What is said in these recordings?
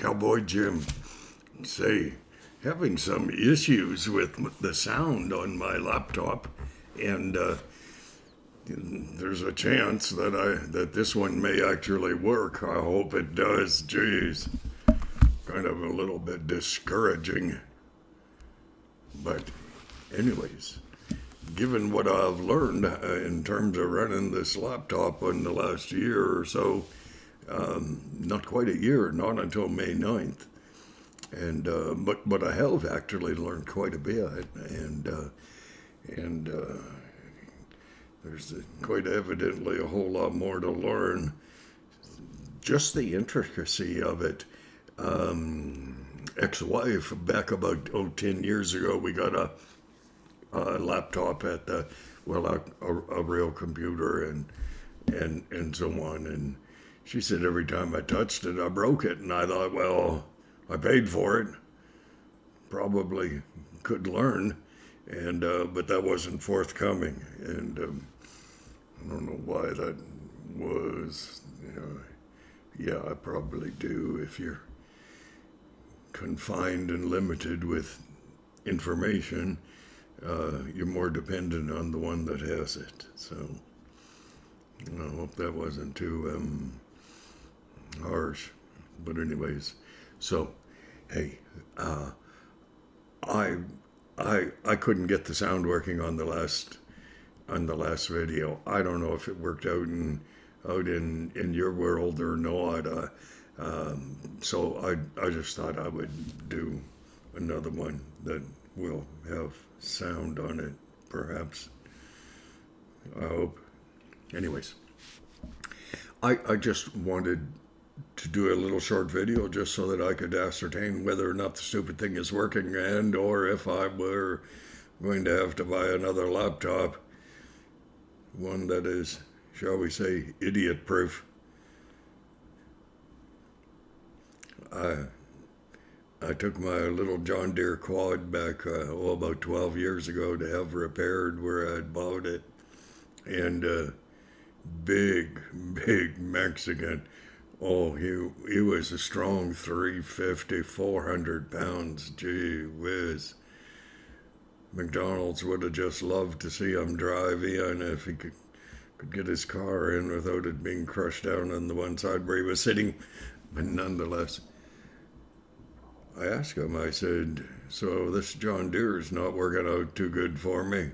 Cowboy Jim. Say, having some issues with the sound on my laptop, and there's a chance that this one may actually work. I hope it does. Jeez, kind of a little bit discouraging. But anyways, given what I've learned in terms of running this laptop in the last year or so, not quite a year, not until May 9th. And but I have actually learned quite a bit, and there's quite evidently a whole lot more to learn. Just the intricacy of it. Ex-wife, back about 10 years ago, we got a laptop at a real computer and so on, and she said every time I touched it, I broke it, and I thought, well, I paid for it, probably could learn, and but that wasn't forthcoming, and I don't know why that was. Yeah, I probably do. If you're confined and limited with information, you're more dependent on the one that has it. So I hope that wasn't too harsh. But anyways, so hey, I couldn't get the sound working on the last video. I don't know if it worked out in your world or not. So I just thought I would do another one that will have sound on it, perhaps. I hope. Anyways, I just wanted to do a little short video just so that I could ascertain whether or not the stupid thing is working, and or if I were going to have to buy another laptop, one that is, shall we say, idiot proof. I took my little John Deere quad back about 12 years ago to have repaired where I'd bought it, and big Mexican. Oh, he was a strong 350, 400 pounds. Gee whiz. McDonald's would have just loved to see him drive in if he could get his car in without it being crushed down on the one side where he was sitting. But nonetheless, I asked him, I said, so this John Deere is not working out too good for me.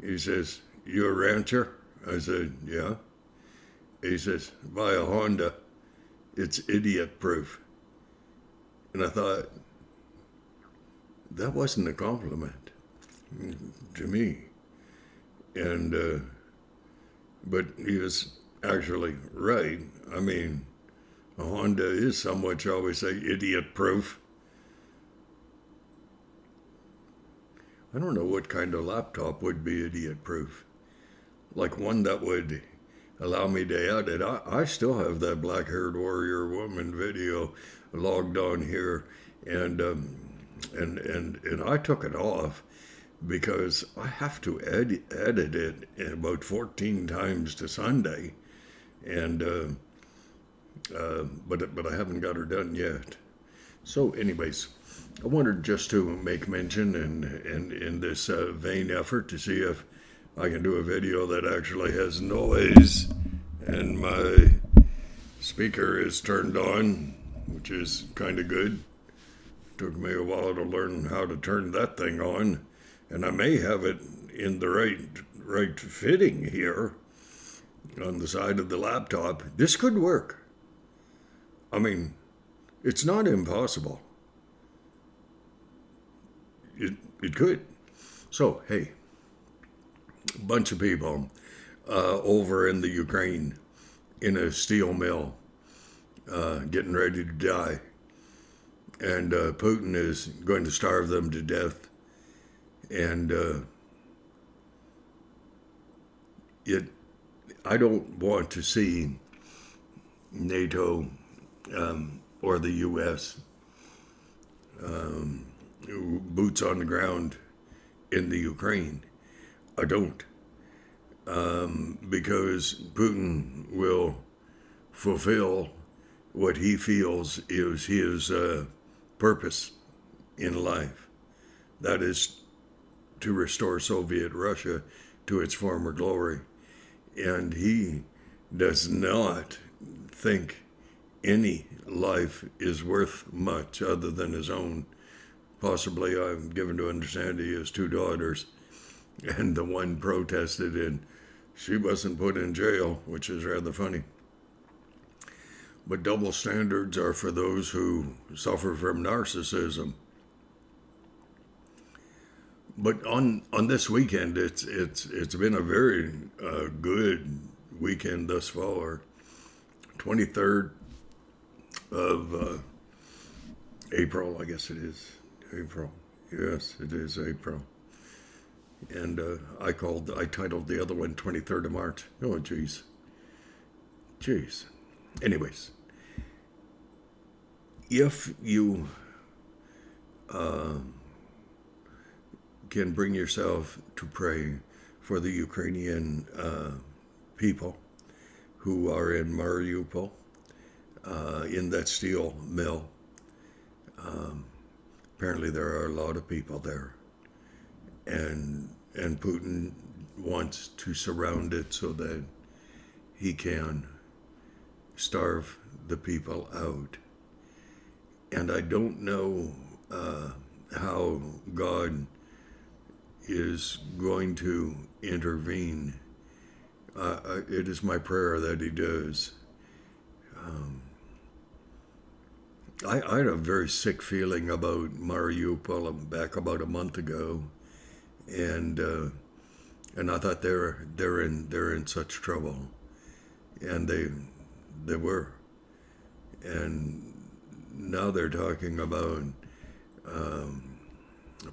He says, you a rancher? I said, yeah. He says, buy a Honda. It's idiot proof. And I thought, that wasn't a compliment to me. And, but he was actually right. I mean, a Honda is somewhat, shall we say, idiot proof. I don't know what kind of laptop would be idiot proof. Like one that would allow me to edit. I still have that black-haired warrior woman video logged on here, and I took it off because I have to edit it about 14 times to Sunday, and but I haven't got her done yet. So anyways, I wanted just to make mention in this vain effort to see if I can do a video that actually has noise and my speaker is turned on, which is kind of good. Took me a while to learn how to turn that thing on, and I may have it in the right fitting here on the side of the laptop. This could work. I mean, it's not impossible. It could. So, hey, a bunch of people over in the Ukraine in a steel mill getting ready to die. And Putin is going to starve them to death. And I don't want to see NATO or the U.S. Boots on the ground in the Ukraine. I don't. Because Putin will fulfill what he feels is his purpose in life. That is to restore Soviet Russia to its former glory. And he does not think any life is worth much other than his own. Possibly, I'm given to understand he has two daughters, and the one protested and she wasn't put in jail, which is rather funny. But double standards are for those who suffer from narcissism. But on this weekend, it's been a very good weekend thus far. 23rd of April, I guess it is April. Yes, it is April. And I titled the other one 23rd of March. Oh, geez. Anyways, if you can bring yourself to pray for the Ukrainian people who are in Mariupol, in that steel mill. Apparently there are a lot of people there. And Putin wants to surround it so that he can starve the people out. And I don't know how God is going to intervene. It is my prayer that he does. I had a very sick feeling about Mariupol back about a month ago, and I thought they're in such trouble, and they were, and now they're talking about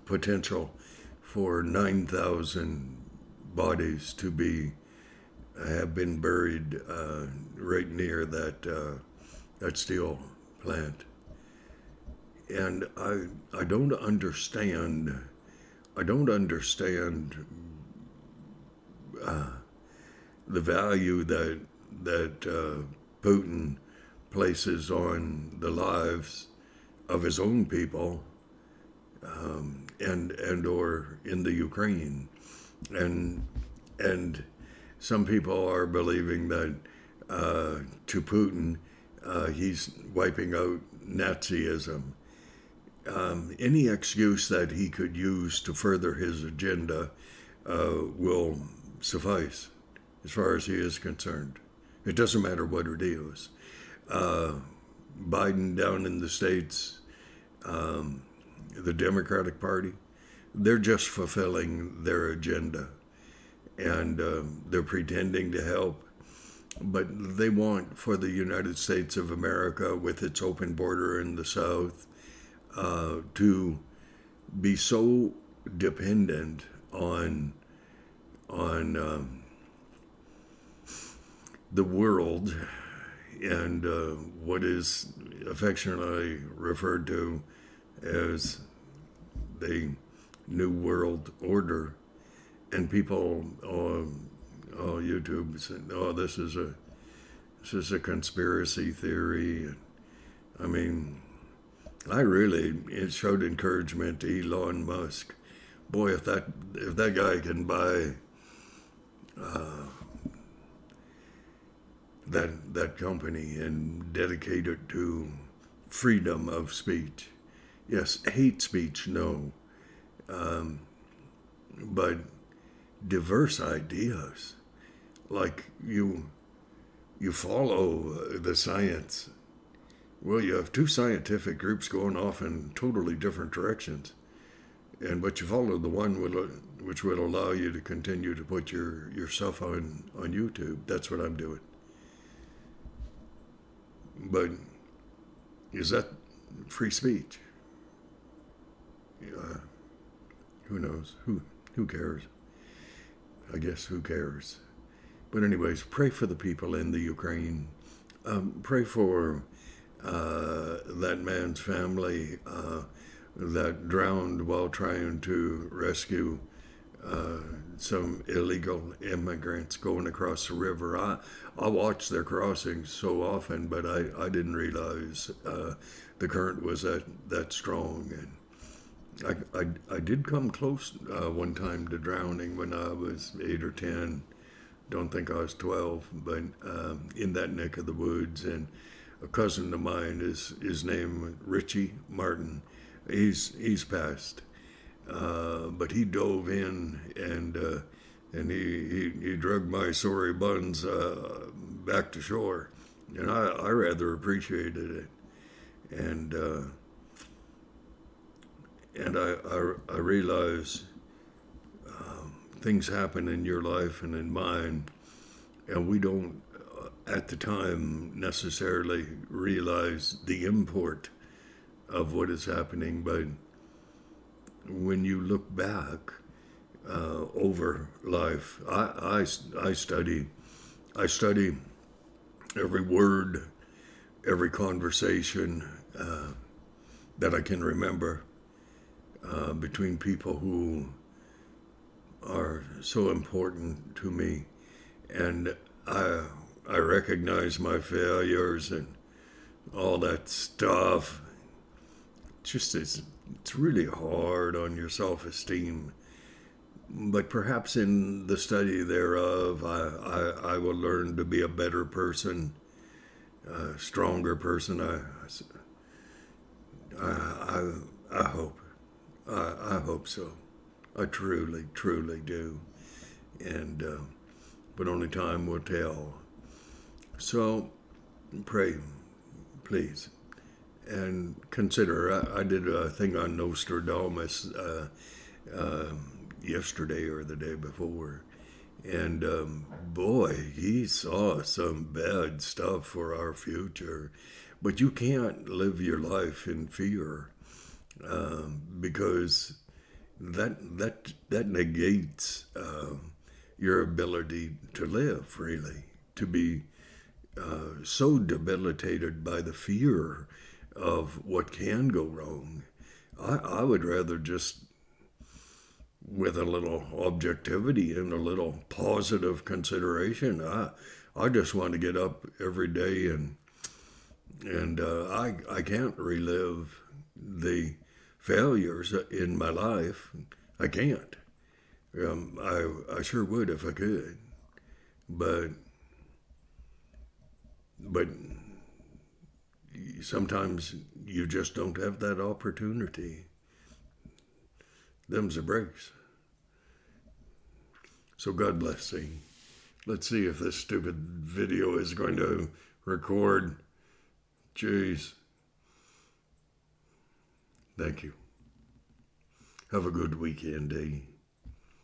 potential for 9,000 bodies to have been buried right near that steel plant. And I don't understand the value that Putin places on the lives of his own people, and or in the Ukraine, and some people are believing that to Putin he's wiping out Nazism. Any excuse that he could use to further his agenda will suffice as far as he is concerned. It doesn't matter what it is. Biden down in the States, the Democratic Party, they're just fulfilling their agenda. And they're pretending to help. But they want for the United States of America, with its open border in the South, to be so dependent on the world and what is affectionately referred to as the New World Order. And people on YouTube say, "Oh, this is a conspiracy theory." I mean, it showed encouragement to Elon Musk. Boy, if that guy can buy that company and dedicate it to freedom of speech, yes, hate speech, no, but diverse ideas, like you follow the science. Well, you have two scientific groups going off in totally different directions, but you follow the one which will allow you to continue to put your stuff on YouTube. That's what I'm doing. But is that free speech? Who knows? Who cares? I guess who cares? But anyways, pray for the people in the Ukraine. Pray for that man's family that drowned while trying to rescue some illegal immigrants going across the river. I watched their crossings so often, but I didn't realize the current was that strong. And I did come close one time to drowning when I was 8 or 10. Don't think I was 12, but in that neck of the woods. And a cousin of mine, his name Richie Martin. He's passed. But he dove in and he drug my sorry buns back to shore, and I rather appreciated it, and I realize things happen in your life and in mine, and we don't at the time necessarily realize the import of what is happening, but when you look back over life, I study every word, every conversation that I can remember between people who are so important to me, and I recognize my failures and all that stuff. Just it's really hard on your self-esteem, but perhaps in the study thereof, I will learn to be a better person, a stronger person. I hope. I hope so. I truly, truly do. And but only time will tell. So pray, please, and consider. I did a thing on Nostradamus yesterday or the day before, and boy, he saw some bad stuff for our future. But you can't live your life in fear, because that negates your ability to live, really, to be so debilitated by the fear of what can go wrong. I would rather just, with a little objectivity and a little positive consideration, I just want to get up every day and I can't relive the failures in my life. I can't. I sure would if I could, but sometimes you just don't have that opportunity. Them's the breaks. So God bless thee. Let's see if this stupid video is going to record. Jeez. Thank you. Have a good weekend, eh?